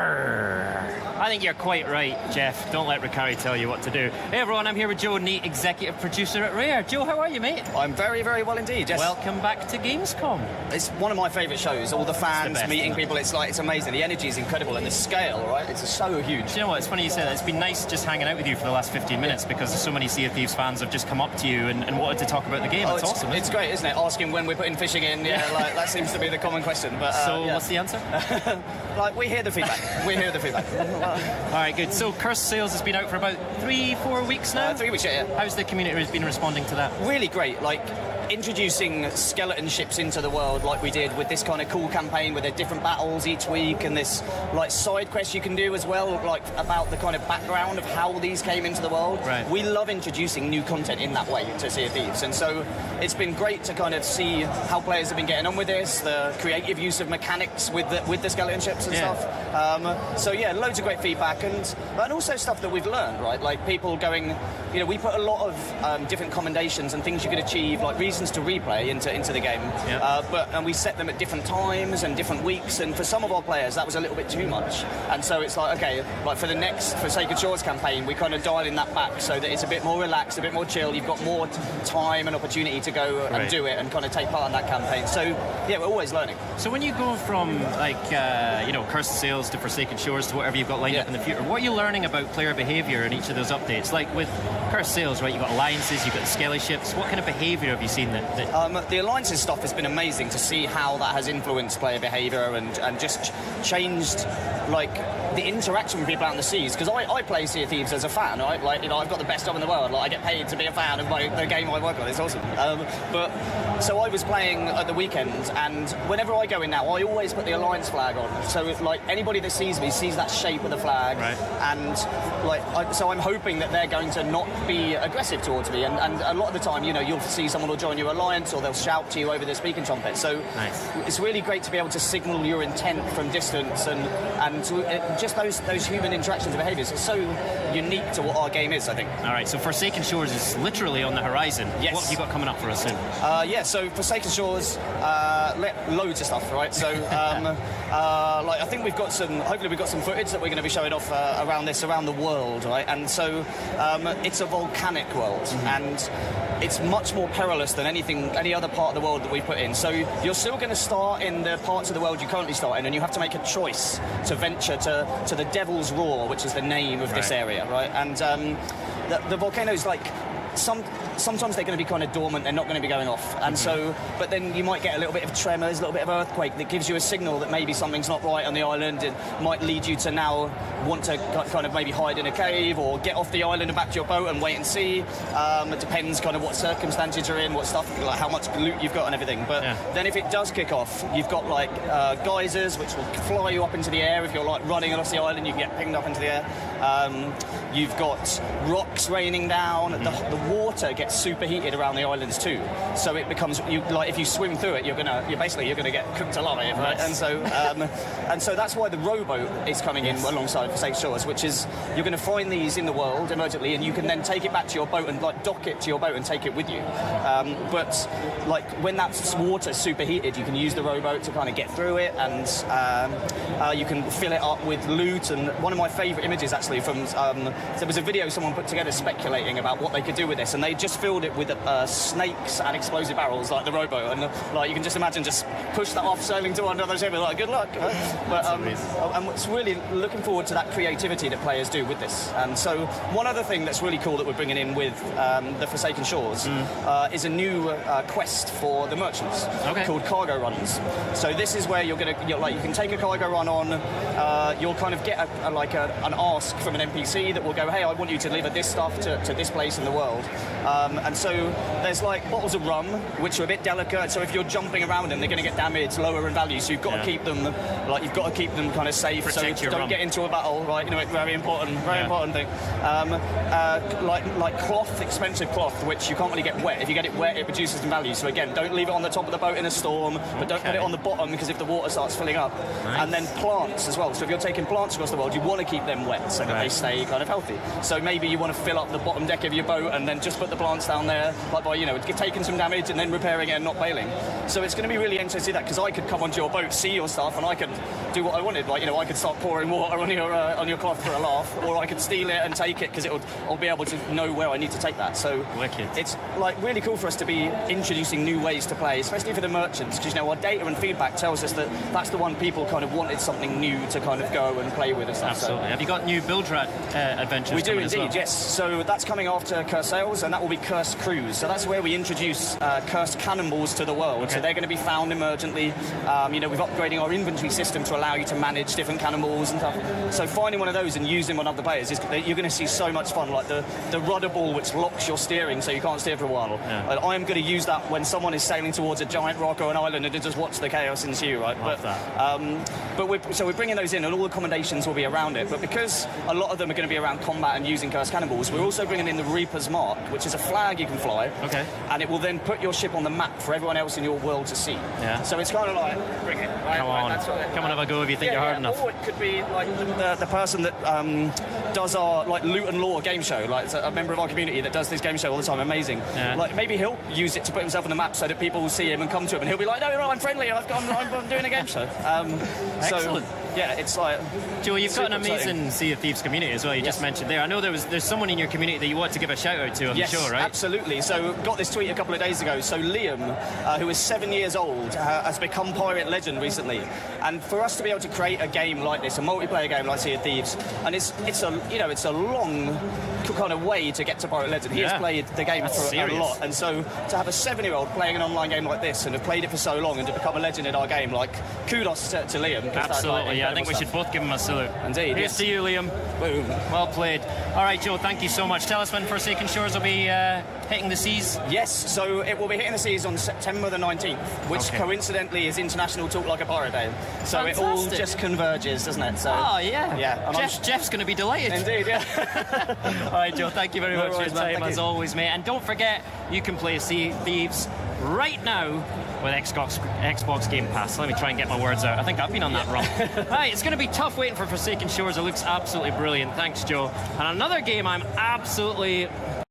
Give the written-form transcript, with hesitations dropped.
I think you're quite right, Jeff. Don't let Ricari tell you what to do. Hey everyone, I'm here with Joe Neate, executive producer at Rare. Joe, how are you, mate? I'm very, very well indeed, yes. Welcome back to Gamescom. It's one of my favourite shows. All the fans, meeting people, it's amazing. The energy is incredible and the scale, right? It's so huge. Do you know what? It's funny you say that. It's been nice just hanging out with you for the last 15 minutes because so many Sea of Thieves fans have just come up to you and wanted to talk about the game. It's awesome. It's great, isn't it? Asking when we're putting fishing in, like that seems to be the common question. But what's the answer? We hear the feedback. We hear the feedback. All right, good. So Cursed Sails has been out for about 3-4 weeks now? 3 weeks, yeah. How's the community been responding to that? Really great. Introducing skeleton ships into the world like we did with this kind of cool campaign with their different battles each week and this side quest you can do as well, about the kind of background of how these came into the world. Right. We love introducing new content in that way to Sea of Thieves, and so it's been great to kind of see how players have been getting on with this, the creative use of mechanics with the skeleton ships and stuff. So loads of great feedback and also stuff that we've learned, right? Like people going, we put a lot of different commendations and things you could achieve, like reasons to replay into the game, and we set them at different times and different weeks, and for some of our players that was a little bit too much, and so it's for the next Forsaken Shores campaign we kind of dial in that back so that it's a bit more relaxed, a bit more chill. You've got more time and opportunity to go and do it and kind of take part in that campaign. So we're always learning. So when you go from Cursed Sails to Forsaken Shores to whatever you've got lined up in the future, what are you learning about player behaviour in each of those updates? Like with Cursed Sails, right, you've got alliances, you've got the skelly ships. What kind of behaviour have you seen that... The alliances stuff has been amazing to see how that has influenced player behaviour and just changed the interaction with people out in the seas, because I play Sea of Thieves as a fan, right? I've got the best job in the world. I get paid to be a fan of the game I work on. It's awesome. So I was playing at the weekend, and whenever I go in now, I always put the alliance flag on. So anybody that sees me sees that shape of the flag, right. And so I'm hoping that they're going to not be aggressive towards me. And a lot of the time, you'll see someone will join your alliance or they'll shout to you over the speaking trumpet. So It's really great to be able to signal your intent from distance and just those human interactions and behaviours. It's so unique to what our game is, I think. All right, so Forsaken Shores is literally on the horizon. Yes. What have you got coming up for us soon? So Forsaken Shores, loads of stuff, right? So I think hopefully we've got some footage that we're going to be showing off around the world, right? And so it's a volcanic world, and it's much more perilous than any other part of the world that we put in. So you're still going to start in the parts of the world you currently start in, and you have to make a choice to venture to the Devil's Roar, which is the name of this area, right? And the volcano's sometimes they're going to be kind of dormant, they're not going to be going off, and but then you might get a little bit of tremors, a little bit of earthquake that gives you a signal that maybe something's not right on the island. It might lead you to now want to kind of maybe hide in a cave or get off the island and back to your boat and wait and see. It depends kind of what circumstances you're in, what stuff, how much loot you've got and everything. But then if it does kick off, you've got geysers which will fly you up into the air. If you're running across the island, you can get pinged up into the air. You've got rocks raining down. The water gets superheated around the islands too, so it becomes if you swim through it, you're gonna get cooked alive, right? And so that's why the rowboat is coming in alongside Forsaken Shores, which is you're going to find these in the world emergently, and you can then take it back to your boat and dock it to your boat and take it with you. But when that water's superheated, you can use the rowboat to kind of get through it, and you can fill it up with loot. And one of my favourite images actually from there was a video someone put together speculating about what they could do with this, and they just filled it with snakes and explosive barrels like the rowboat, and you can just imagine just push that off sailing to another ship, good luck. But and it's really looking forward to that creativity that players do with this. And so one other thing that's really cool that we're bringing in with the Forsaken Shores is a new quest for the merchants called cargo runs. So this is where you can take a cargo run on, you'll kind of get an ask from an NPC that will go, hey, I want you to deliver this stuff to this place in the world. And so there's bottles of rum which are a bit delicate, so if you're jumping around them they're going to get damaged, lower in value, so you've got to keep them kind of safe. Protect so don't get into a battle, right? Very important thing. Cloth, expensive cloth, which you can't really get wet. If you get it wet, it reduces in value. So again, don't leave it on the top of the boat in a storm, but don't put it on the bottom, because if the water starts filling up. And then plants as well. So if you're taking plants across the world, you want to keep them wet so that they stay kind of healthy. So maybe you want to fill up the bottom deck of your boat and then just put the plants down there, like by, taking some damage and then repairing it and not bailing. So it's going to be really interesting to see that, because I could come onto your boat, see your stuff, and I could do what I wanted. Like, I could start pouring water on your cloth for a laugh, or I could steal it and take it, because I'll be able to know where I need to take that. So wicked. It's like really cool for us to be introducing new ways to play, especially for the merchants, because our data and feedback tells us that that's the one people kind of wanted something new to kind of go and play with and stuff. Absolutely. So, have you got new Buildrat adventures? We do coming indeed, as well? yes. So that's coming after Cursed Sails, and that will be Cursed Crews. So that's where we introduce cursed cannonballs to the world. Okay. So they're going to be found emergently. We've upgrading our inventory system to allow you to manage different cannonballs and stuff. So finding one of those and using them on other players, you're going to see so much fun. Like the rudder ball, which locks your steering so you can't steer for a while. Yeah. I am going to use that when someone is sailing towards a giant rock or an island, and just watch the chaos ensue, right? Love that. We're bringing those in, and all the accommodations will be around it. But because a lot of them are going to be around combat and using cursed cannonballs, we're also bringing in the Reaper's Mark, which is a flag you can fly. Okay. And it will then put your ship on the map for everyone else in your world to see. Yeah. So it's kind of like, bring it. Right, Come on. Come on, have a go if you think you're hard enough. Or it could be like the person that does our like loot and lore game show. Like, it's a member of our community that does this game show all the time. Amazing. Yeah. Like, maybe he'll use it to put himself on the map so that people will see him and come to him, and he'll be like, no, I'm friendly. I'm doing a game show. Excellent. So, yeah, it's like... Joe, you've got an amazing exciting Sea of Thieves community as well, you just mentioned there. I know there's someone in your community that you want to give a shout out to on the show, right? Absolutely. So got this tweet a couple of days ago. So Liam, who is 7 years old, has become Pirate Legend recently. And for us to be able to create a game like this, a multiplayer game like Sea of Thieves, and it's a long kind of way to get to Pirate Legend. He has played the game a lot, and so to have a 7-year-old playing an online game like this and have played it for so long and to become a legend in our game, like, kudos to Liam. Absolutely, I think we should both give him a salute. Indeed. Here's to you, Liam. Boom. Well played. All right, Joe, thank you so much. Tell us when Forsaken Shores will be hitting the seas. Yes, so it will be hitting the seas on September the 19th, which coincidentally is International Talk Like a Pirate Day. So Fantastic. it all just converges, doesn't it? So, yeah. Jeff's going to be delighted. Indeed, yeah. All right, Joe, thank you very much for your time, as always, mate. And don't forget, you can play Sea of Thieves right now with Xbox Game Pass. Let me try and get my words out. I think I've been on that wrong. Right, it's going to be tough waiting for Forsaken Shores. It looks absolutely brilliant. Thanks, Joe. And another game I'm absolutely